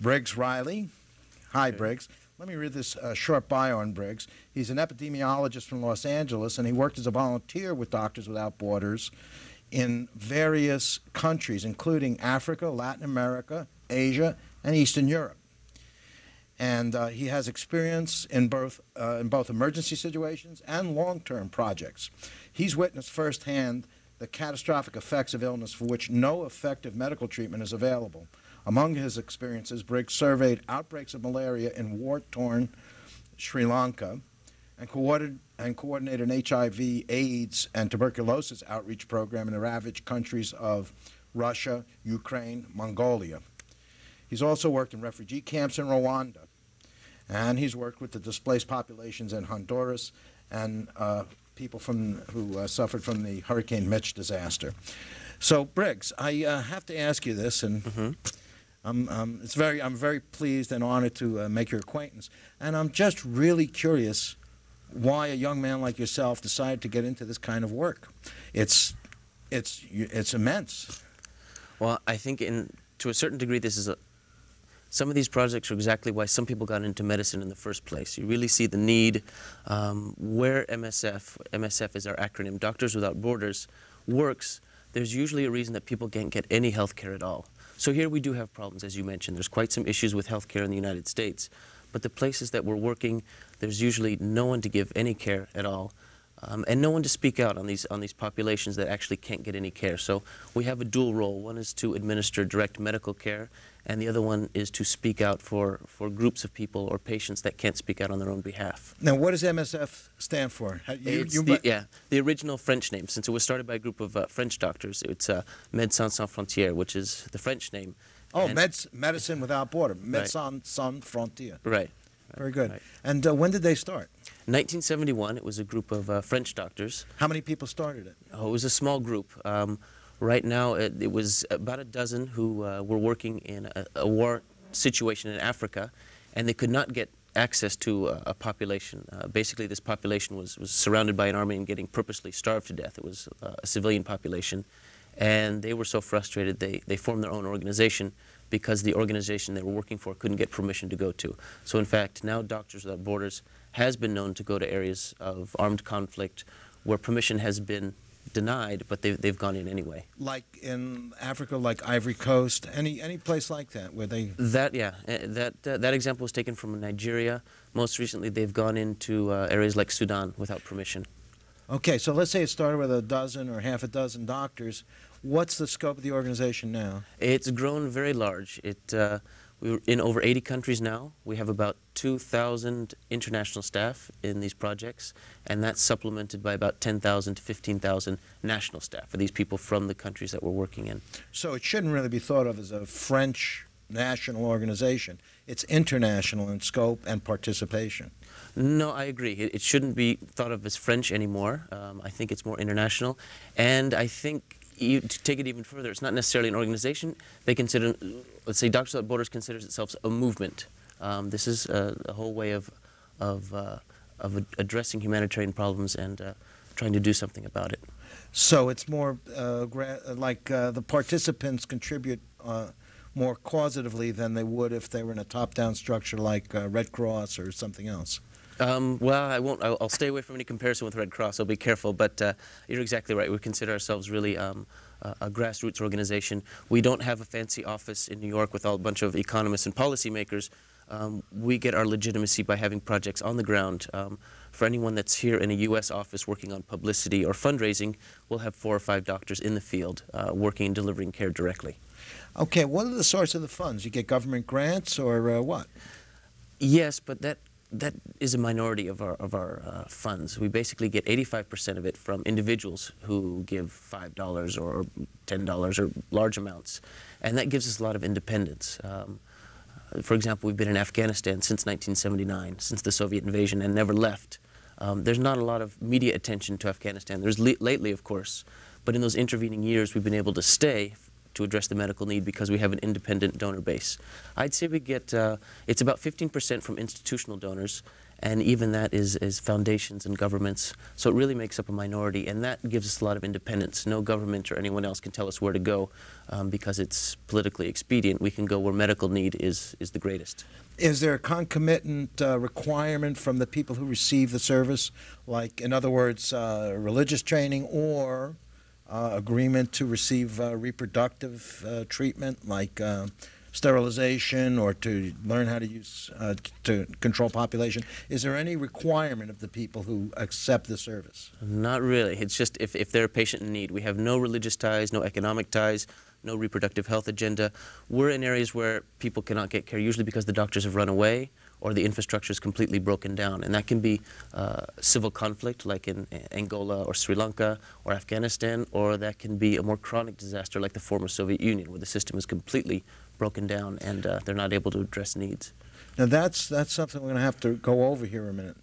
Brigg Reilley. Hi, Briggs. Let me read this short bio on Briggs. He's an epidemiologist from Los Angeles, and he worked as a volunteer with Doctors Without Borders in various countries, including Africa, Latin America, Asia, and Eastern Europe. And he has experience in both emergency situations and long-term projects. He's witnessed firsthand the catastrophic effects of illness for which no effective medical treatment is available. Among his experiences, Briggs surveyed outbreaks of malaria in war-torn Sri Lanka and coordinated an HIV, AIDS, and tuberculosis outreach program in the ravaged countries of Russia, Ukraine, Mongolia. He's also worked in refugee camps in Rwanda, and he's worked with the displaced populations in Honduras and people who suffered from the Hurricane Mitch disaster. So, Briggs, I have to ask you this, and I'm very pleased and honored to make your acquaintance. And I'm just really curious why a young man like yourself decided to get into this kind of work. It's immense. Well, I think to a certain degree, some of these projects are exactly why some people got into medicine in the first place. You really see the need where MSF is our acronym, Doctors Without Borders, works. There's usually a reason that people can't get any health care at all. So here we do have problems, as you mentioned. There's quite some issues with health care in the United States. But the places that we're working, there's usually no one to give any care at all. And no one to speak out on these populations that actually can't get any care. So we have a dual role. One is to administer direct medical care, and the other one is to speak out for groups of people or patients that can't speak out on their own behalf. Now, what does MSF stand for? The original French name. Since it was started by a group of French doctors, it's Médecins Sans Frontières, which is the French name. Oh, Medicine Without Border, Médecins Sans Frontières. Right. Very good. Right. And when did they start? 1971, it was a group of French doctors. How many people started it? Oh, it was a small group. Right now, it was about a dozen who were working in a war situation in Africa, and they could not get access to a population. Basically, this population was surrounded by an army and getting purposely starved to death. It was a civilian population, and they were so frustrated they formed their own organization because the organization they were working for couldn't get permission to go to. So in fact, now Doctors Without Borders has been known to go to areas of armed conflict where permission has been denied, but they've gone in anyway. Like in Africa, like Ivory Coast, any place like that where they... That example was taken from Nigeria. Most recently, they've gone into areas like Sudan without permission. Okay, so let's say it started with a dozen or half a dozen doctors. What's the scope of the organization now? It's grown very large. We're in over 80 countries now. We have about 2,000 international staff in these projects, and that's supplemented by about 10,000 to 15,000 national staff for these people from the countries that we're working in. So it shouldn't really be thought of as a French national organization. It's international in scope and participation. No, I agree. It shouldn't be thought of as French anymore. I think it's more international, and I think to take it even further, it's not necessarily an organization. They consider, let's say, Doctors Without Borders considers itself a movement. This is a whole way of addressing humanitarian problems and trying to do something about it. So it's more like the participants contribute more causatively than they would if they were in a top-down structure like Red Cross or something else. Well, I'll stay away from any comparison with Red Cross. I'll be careful, but you're exactly right. We consider ourselves really a grassroots organization. We don't have a fancy office in New York with a bunch of economists and policymakers. We get our legitimacy by having projects on the ground. For anyone that's here in a U.S. office working on publicity or fundraising, we'll have 4 or 5 doctors in the field working and delivering care directly. Okay, what are the source of the funds? You get government grants or what? Yes, but that is a minority of our funds. We basically get 85% of it from individuals who give $5 or $10 or large amounts, and that gives us a lot of independence. For example, we've been in Afghanistan since 1979, since the Soviet invasion, and never left. There's not a lot of media attention to Afghanistan. There's lately, of course, but in those intervening years, we've been able to stay to address the medical need because we have an independent donor base. I'd say we get, it's about 15% from institutional donors And even that is foundations and governments. So it really makes up a minority, and that gives us a lot of independence. No government or anyone else can tell us where to go because it's politically expedient. We can go where medical need is the greatest. Is there a concomitant requirement from the people who receive the service, like, in other words, religious training or agreement to receive reproductive treatment, like sterilization, or to learn how to use to control population? Is there any requirement of the people who accept the service? Not really. It's just if they're a patient in need. We have no religious ties, no economic ties, no reproductive health agenda. We're in areas where people cannot get care, usually because the doctors have run away or the infrastructure is completely broken down. And that can be civil conflict, like in Angola or Sri Lanka or Afghanistan, or that can be a more chronic disaster like the former Soviet Union, where the system is completely broken down and they're not able to address needs. Now that's something we're going to have to go over here a minute.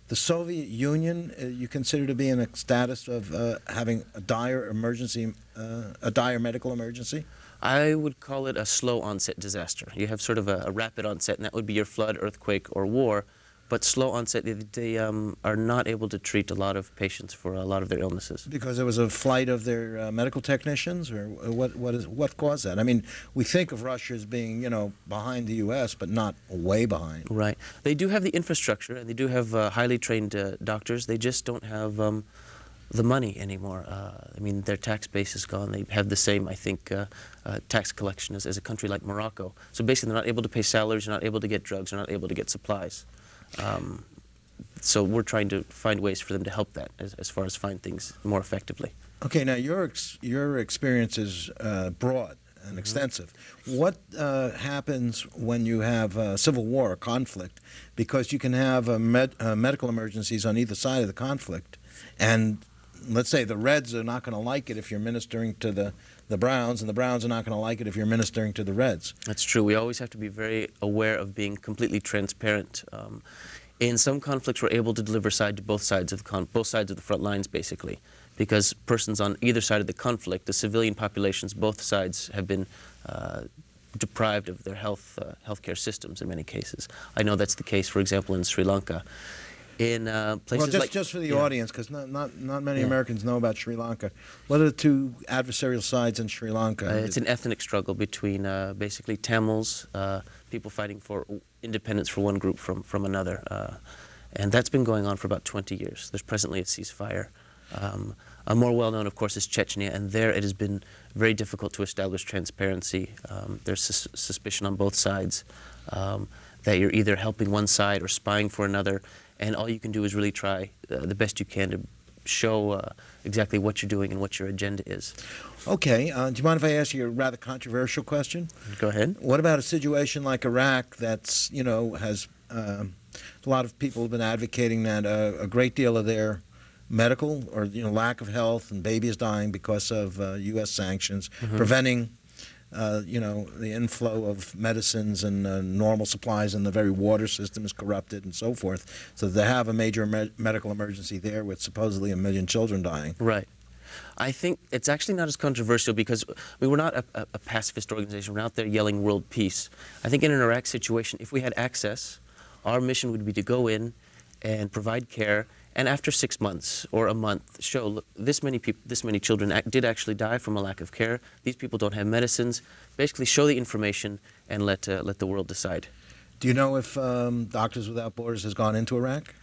The Soviet Union, you consider to be in a status of having a dire emergency, a dire medical emergency? I would call it a slow onset disaster. You have sort of a rapid onset, and that would be your flood, earthquake, or war. But slow onset, they are not able to treat a lot of patients for a lot of their illnesses. Because there was a flight of their medical technicians, or what caused that? I mean, we think of Russia as being, you know, behind the U.S., but not way behind. Right. They do have the infrastructure, and they do have highly trained doctors. They just don't have the money anymore. I mean, their tax base is gone. They have the same, I think, tax collection as a country like Morocco. So basically, they're not able to pay salaries, they're not able to get drugs, they're not able to get supplies. So we're trying to find ways for them to help that as far as find things more effectively. Okay, now your experience is broad and extensive. What happens when you have a civil war or conflict? Because you can have medical emergencies on either side of the conflict, and let's say the Reds are not going to like it if you're ministering to the Browns, and the Browns are not going to like it if you're ministering to the Reds. That's true. We always have to be very aware of being completely transparent. In some conflicts, we're able to deliver side to both sides of the front lines, basically, because persons on either side of the conflict, the civilian populations, both sides have been deprived of their healthcare systems in many cases. I know that's the case, for example, in Sri Lanka. In places well, like, just for the audience, because not many Americans know about Sri Lanka. What are the two adversarial sides in Sri Lanka? It's an ethnic struggle between basically Tamils, people fighting for independence for one group from another, and that's been going on for about 20 years. There's presently a ceasefire. A more well-known, of course, is Chechnya, and there it has been very difficult to establish transparency. There's suspicion on both sides that you're either helping one side or spying for another. And all you can do is really try the best you can to show exactly what you're doing and what your agenda is. Okay. Do you mind if I ask you a rather controversial question? Go ahead. What about a situation like Iraq that's, you know, has a lot of people have been advocating that a great deal of their medical or, you know, lack of health and babies dying because of U.S. sanctions, preventing you know, the inflow of medicines and normal supplies, and the very water system is corrupted and so forth. So they have a major medical emergency there with supposedly 1 million children dying. Right. I think it's actually not as controversial because we're not a pacifist organization. We're not there yelling world peace. I think in an Iraq situation, if we had access, our mission would be to go in and provide care, and after 6 months or a month, show, look, this many people, this many children did actually die from a lack of care. These people don't have medicines. Basically, show the information and let the world decide. Do you know if Doctors Without Borders has gone into Iraq?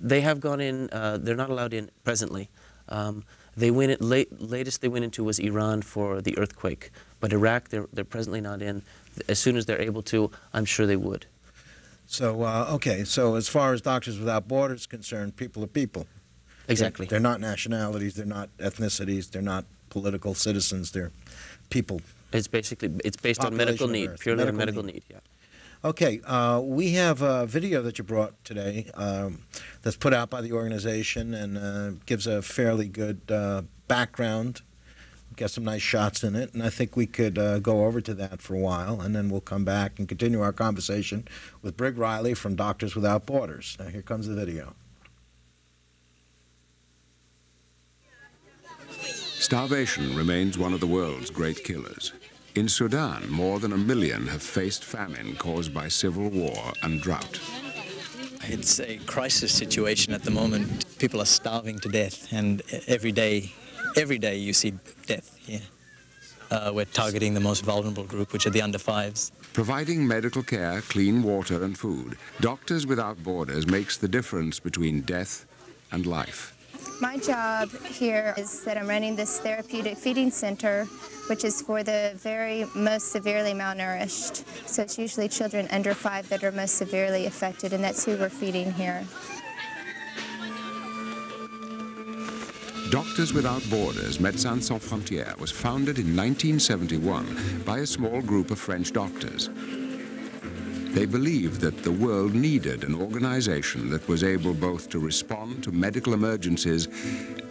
They have gone in. They're not allowed in presently. They went latest they went into was Iran for the earthquake, but Iraq they're presently not in. As soon as they're able to, I'm sure they would. So, okay, so as far as Doctors Without Borders is concerned, people are people. Exactly. They're not nationalities, they're not ethnicities, they're not political citizens, they're people. It's based on medical need, purely on medical need, yeah. Okay, we have a video that you brought today that's put out by the organization and gives a fairly good background. Got some nice shots in it, and I think we could go over to that for a while, and then we'll come back and continue our conversation with Brigg Reilley from Doctors Without Borders. Now, here comes the video. Starvation remains one of the world's great killers. In Sudan, more than 1 million have faced famine caused by civil war and drought. It's a crisis situation at the moment. People are starving to death, and every day you see death here. We're targeting the most vulnerable group, which are the under 5s. Providing medical care, clean water and food, Doctors Without Borders makes the difference between death and life. My job here is that I'm running this therapeutic feeding center, which is for the very most severely malnourished. So it's usually children under 5 that are most severely affected, and that's who we're feeding here. Doctors Without Borders, Médecins Sans Frontières, was founded in 1971 by a small group of French doctors. They believed that the world needed an organization that was able both to respond to medical emergencies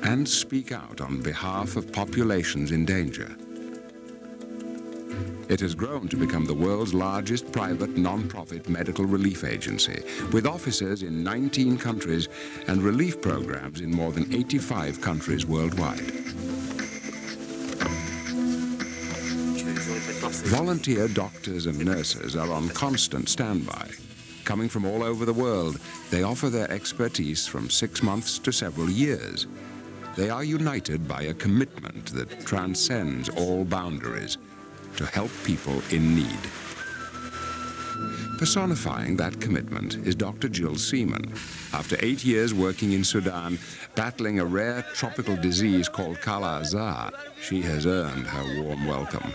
and speak out on behalf of populations in danger. It has grown to become the world's largest private non-profit medical relief agency, with offices in 19 countries and relief programs in more than 85 countries worldwide. Volunteer doctors and nurses are on constant standby. Coming from all over the world, they offer their expertise from 6 months to several years. They are united by a commitment that transcends all boundaries to help people in need. Personifying that commitment is Dr. Jill Seaman. After 8 years working in Sudan, battling a rare tropical disease called Kala Azar, she has earned her warm welcome.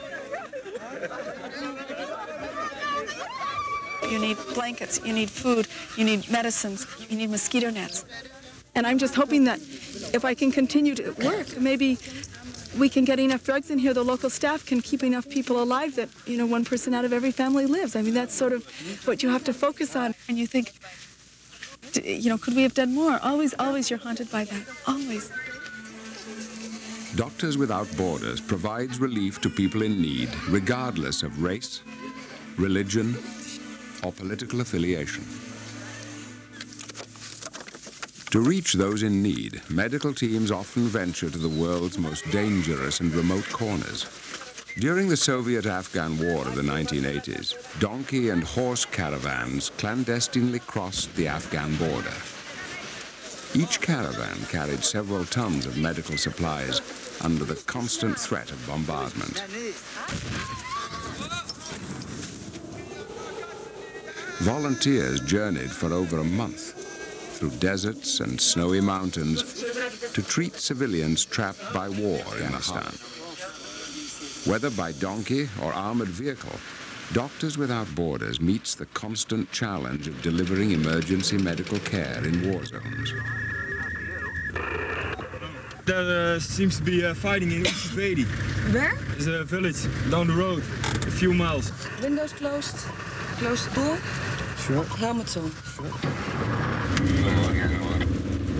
You need blankets, you need food, you need medicines, you need mosquito nets. And I'm just hoping that if I can continue to work, maybe we can get enough drugs in here, the local staff can keep enough people alive that, 1 person out of every family lives. I mean, that's sort of what you have to focus on. And you think, could we have done more? Always, always you're haunted by that, always. Doctors Without Borders provides relief to people in need, regardless of race, religion, or political affiliation. To reach those in need, medical teams often venture to the world's most dangerous and remote corners. During the Soviet-Afghan War of the 1980s, donkey and horse caravans clandestinely crossed the Afghan border. Each caravan carried several tons of medical supplies under the constant threat of bombardment. Volunteers journeyed for over a month through deserts and snowy mountains to treat civilians trapped by war in Afghanistan. Whether by donkey or armored vehicle, Doctors Without Borders meets the constant challenge of delivering emergency medical care in war zones. There seems to be fighting in Uplift. Where? There's a village down the road, a few miles. Windows closed. Close the door. Sure. Helmets on.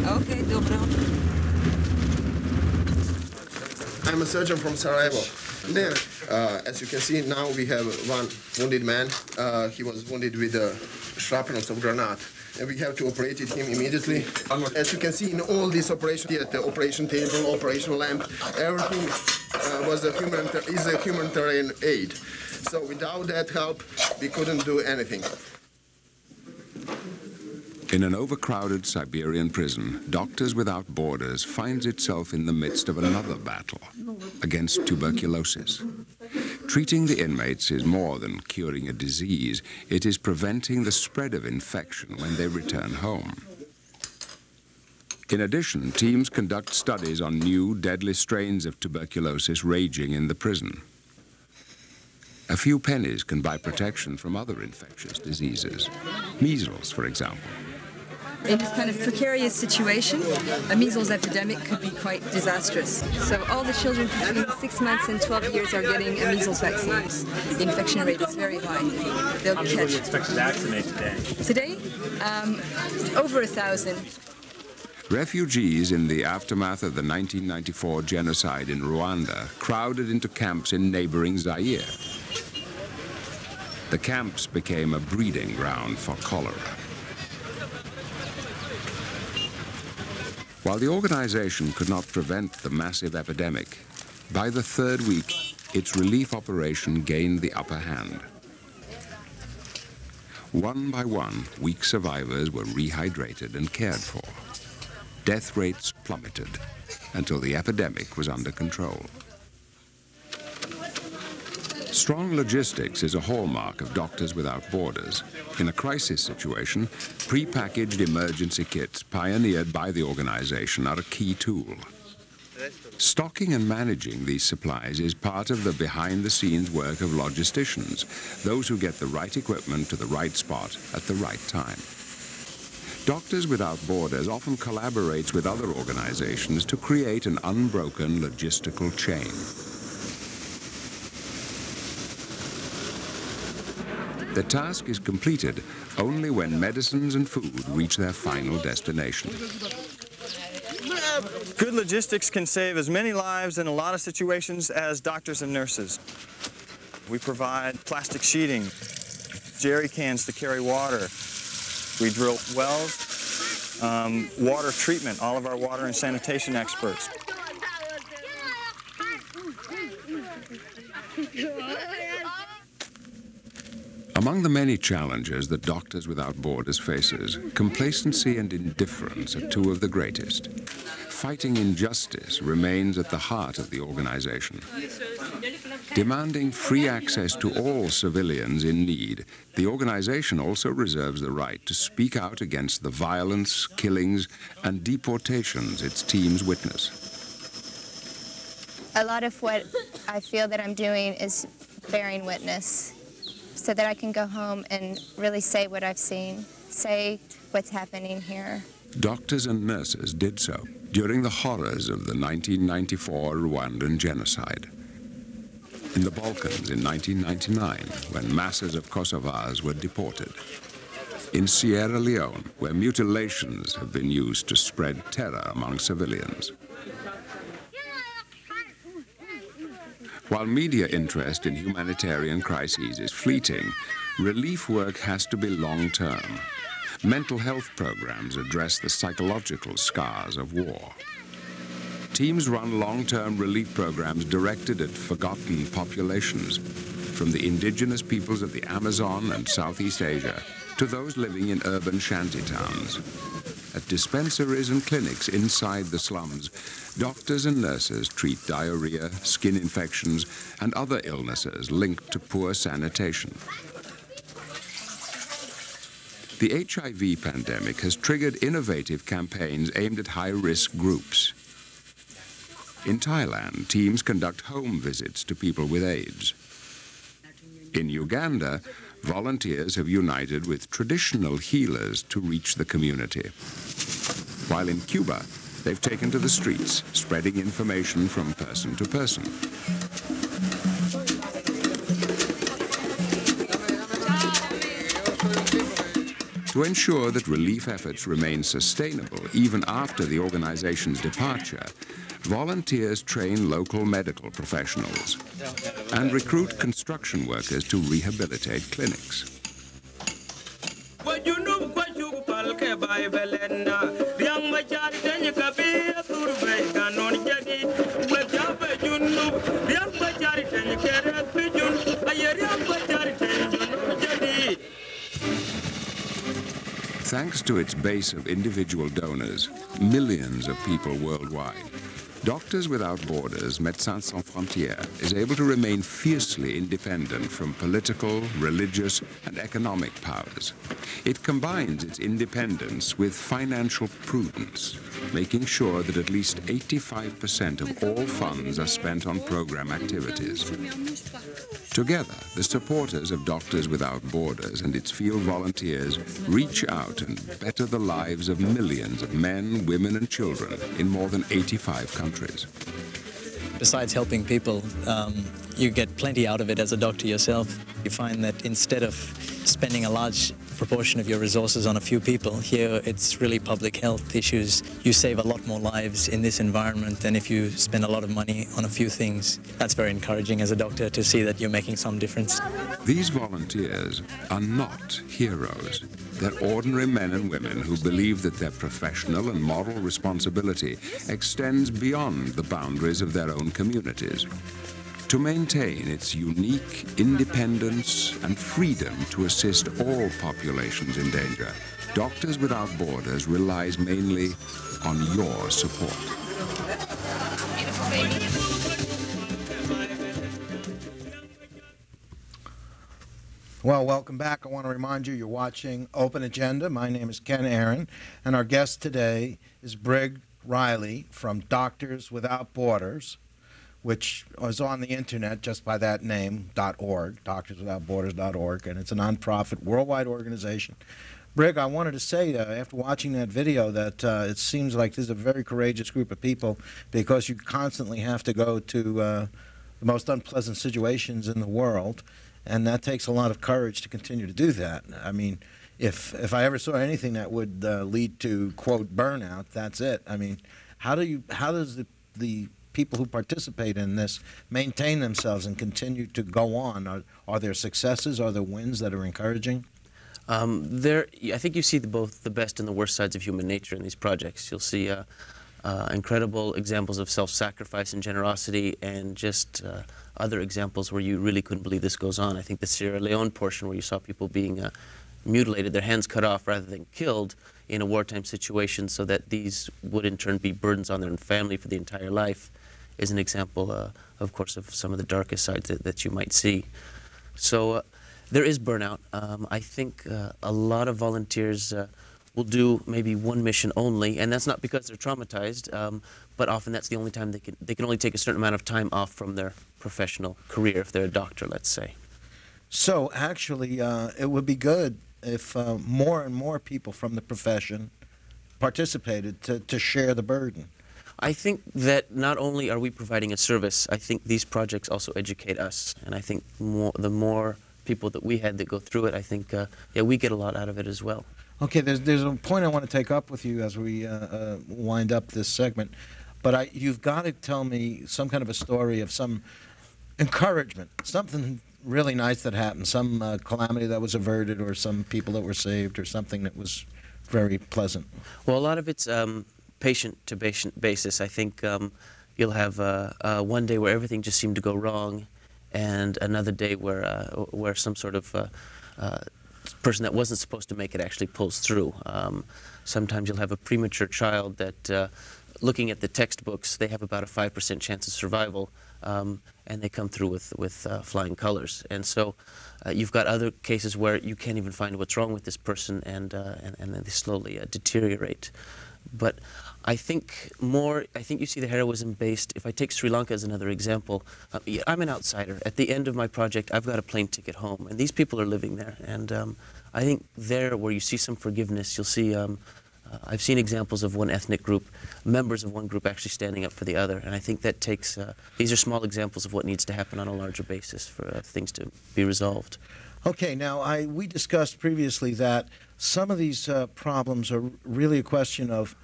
Okay, dobro. I'm a surgeon from Sarajevo. There, as you can see, now we have one wounded man. He was wounded with shrapnels of granite. And we have to operate him immediately. As you can see in all these operations, at the operation table, operation lamp, everything is a humanitarian aid. So without that help, we couldn't do anything. In an overcrowded Siberian prison, Doctors Without Borders finds itself in the midst of another battle against tuberculosis. Treating the inmates is more than curing a disease. It is preventing the spread of infection when they return home. In addition, teams conduct studies on new, deadly strains of tuberculosis raging in the prison. A few pennies can buy protection from other infectious diseases. Measles, for example. In this kind of precarious situation, a measles epidemic could be quite disastrous. So all the children between 6 months and 12 years are getting a measles vaccine. The infection rate is very high. They'll How many do you expect to vaccinate today? Today, over 1,000. Refugees in the aftermath of the 1994 genocide in Rwanda crowded into camps in neighboring Zaire. The camps became a breeding ground for cholera. While the organization could not prevent the massive epidemic, by the 3rd week, its relief operation gained the upper hand. One by one, weak survivors were rehydrated and cared for. Death rates plummeted until the epidemic was under control. Strong logistics is a hallmark of Doctors Without Borders. In a crisis situation, pre-packaged emergency kits pioneered by the organization are a key tool. Stocking and managing these supplies is part of the behind-the-scenes work of logisticians, those who get the right equipment to the right spot at the right time. Doctors Without Borders often collaborates with other organizations to create an unbroken logistical chain. The task is completed only when medicines and food reach their final destination. Good logistics can save as many lives in a lot of situations as doctors and nurses. We provide plastic sheeting, jerry cans to carry water. We drill wells, water treatment, all of our water and sanitation experts. Among the many challenges that Doctors Without Borders faces, complacency and indifference are two of the greatest. Fighting injustice remains at the heart of the organization. Demanding free access to all civilians in need, the organization also reserves the right to speak out against the violence, killings, and deportations its teams witness. A lot of what I feel that I'm doing is bearing witness, so that I can go home and really say what I've seen, say what's happening here. Doctors and nurses did so during the horrors of the 1994 Rwandan genocide. In the Balkans in 1999, when masses of Kosovars were deported. In Sierra Leone, where mutilations have been used to spread terror among civilians. While media interest in humanitarian crises is fleeting, relief work has to be long-term. Mental health programs address the psychological scars of war. Teams run long-term relief programs directed at forgotten populations, from the indigenous peoples of the Amazon and Southeast Asia to those living in urban shantytowns. At dispensaries and clinics inside the slums, doctors and nurses treat diarrhea, skin infections, and other illnesses linked to poor sanitation. The HIV pandemic has triggered innovative campaigns aimed at high-risk groups. In Thailand, teams conduct home visits to people with AIDS. In Uganda, volunteers have united with traditional healers to reach the community. While in Cuba, they've taken to the streets, spreading information from person to person. To ensure that relief efforts remain sustainable even after the organization's departure, volunteers train local medical professionals and recruit construction workers to rehabilitate clinics. Thanks to its base of individual donors, millions of people worldwide, Doctors Without Borders, Médecins Sans Frontières, is able to remain fiercely independent from political, religious, and economic powers. It combines its independence with financial prudence, making sure that at least 85% of all funds are spent on program activities. Together, the supporters of Doctors Without Borders and its field volunteers reach out and better the lives of millions of men, women, and children in more than 85 countries. Besides helping people, you get plenty out of it as a doctor yourself. You find that instead of spending a large proportion of your resources on a few people, here it's really public health issues. You save a lot more lives in this environment than if you spend a lot of money on a few things. That's very encouraging as a doctor to see that you're making some difference. These volunteers are not heroes. They're ordinary men and women who believe that their professional and moral responsibility extends beyond the boundaries of their own communities. to maintain its unique independence and freedom to assist all populations in danger, Doctors Without Borders relies mainly on your support. Well, welcome back. I want to remind you, you're watching Open Agenda. My name is Ken Aaron, and our guest today is Brigg Reilley from Doctors Without Borders, which was on the internet just by that name, .org, doctorswithoutborders.org, and it's a nonprofit worldwide organization. Brigg, I wanted to say, after watching that video, that it seems like this is a very courageous group of people, because you constantly have to go to the most unpleasant situations in the world, and that takes a lot of courage to continue to do that. I mean, if I ever saw anything that would lead to, quote, burnout, that's it. I mean, how does the people who participate in this maintain themselves and continue to go on? Are there successes? Are there wins that are encouraging? I think you see both the best and the worst sides of human nature in these projects. You'll see incredible examples of self-sacrifice and generosity, and just other examples where you really couldn't believe this goes on. I think the Sierra Leone portion, where you saw people being mutilated, their hands cut off rather than killed in a wartime situation, so that these would in turn be burdens on their family for the entire life, is an example, of course, of some of the darkest sides that you might see. So there is burnout. I think a lot of volunteers will do maybe one mission only, and that's not because they're traumatized, but often that's the only time they can only take a certain amount of time off from their professional career, if they're a doctor, let's say. So actually, it would be good if more and more people from the profession participated to share the burden. I think that not only are we providing a service, I think these projects also educate us, and I think the more people that we had that go through it, I think yeah, we get a lot out of it as well. Okay, there's a point I want to take up with you as we wind up this segment, but you've got to tell me some kind of a story of some encouragement, something really nice that happened, some calamity that was averted, or some people that were saved, or something that was very pleasant. Well, a lot of it's patient-to-patient basis. I think you'll have one day where everything just seemed to go wrong, and another day where some sort of person that wasn't supposed to make it actually pulls through. Sometimes you'll have a premature child that, looking at the textbooks, they have about a 5% chance of survival, and they come through with flying colors. And so you've got other cases where you can't even find what's wrong with this person, and then they slowly deteriorate. But I think you see the heroism based. If I take Sri Lanka as another example, I'm an outsider. At the end of my project, I've got a plane ticket home, and these people are living there. And I think there, where you see some forgiveness, you'll see, I've seen examples of one ethnic group, members of one group actually standing up for the other. And I think that takes, these are small examples of what needs to happen on a larger basis for things to be resolved. Okay, now we discussed previously that some of these problems are really a question of,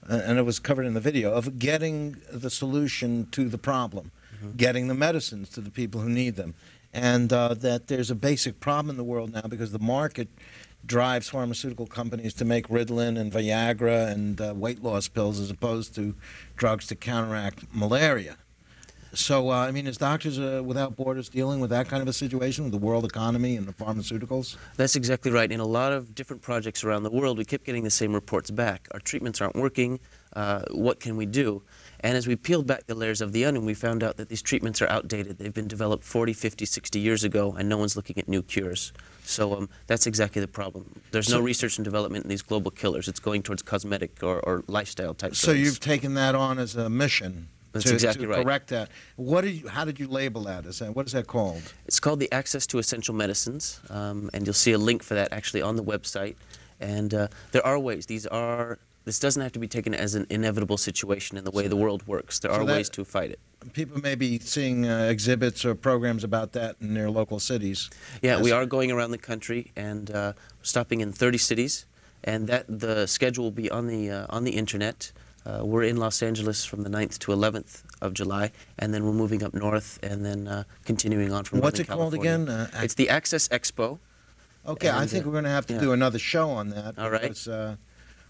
and it was covered in the video, of getting the solution to the problem, getting the medicines to the people who need them, and that there's a basic problem in the world now because the market drives pharmaceutical companies to make Ritalin and Viagra and weight loss pills as opposed to drugs to counteract malaria. So, I mean, is Doctors Without Borders dealing with that kind of a situation with the world economy and the pharmaceuticals? That's exactly right. In a lot of different projects around the world, we kept getting the same reports back. Our treatments aren't working. What can we do? And as we peeled back the layers of the onion, we found out that these treatments are outdated. They've been developed 40, 50, 60 years ago, and no one's looking at new cures. So that's exactly the problem. There's no research and development in these global killers. It's going towards cosmetic or lifestyle type drugs. So you've taken that on as a mission. That's exactly right. To correct that. How did you label that? What is that called? It's called the Access to Essential Medicines, and you'll see a link for that actually on the website. And there are ways. This doesn't have to be taken as an inevitable situation in the way the world works. There are ways to fight it. People may be seeing exhibits or programs about that in their local cities. Yeah, we are going around the country and stopping in 30 cities, and the schedule will be on the internet. We're in Los Angeles from the 9th to 11th of July, and then we're moving up north and then continuing on from Northern California. What's it called again? It's the Access Expo. Okay, I think we're going to have to do another show on that. All right. Because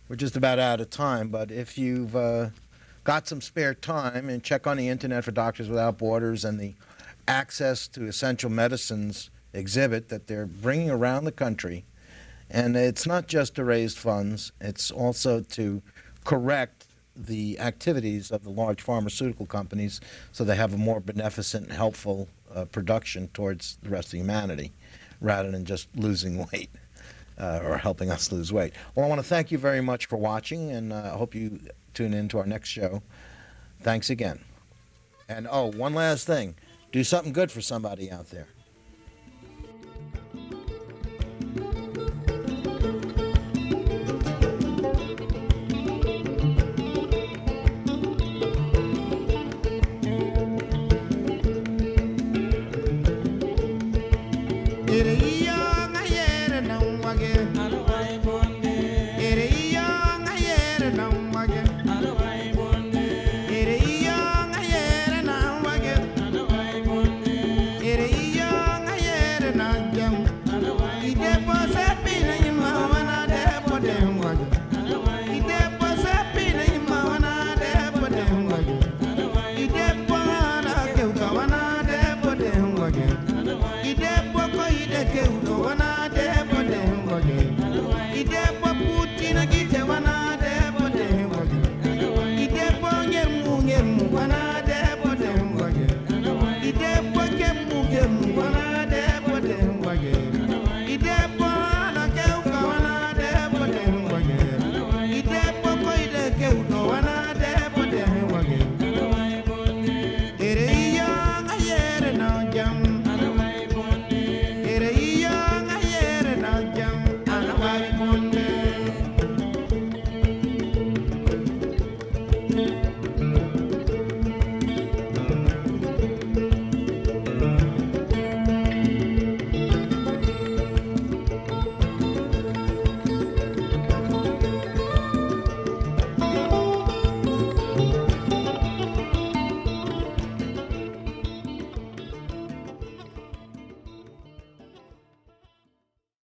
we're just about out of time, but if you've got some spare time, and check on the internet for Doctors Without Borders and the access to essential medicines exhibit that they're bringing around the country. And it's not just to raise funds, it's also to correct the activities of the large pharmaceutical companies so they have a more beneficent and helpful production towards the rest of humanity rather than just losing weight or helping us lose weight. Well, I want to thank you very much for watching, and I hope you tune in to our next show. Thanks again. And oh, one last thing. Do something good for somebody out there. Thank you.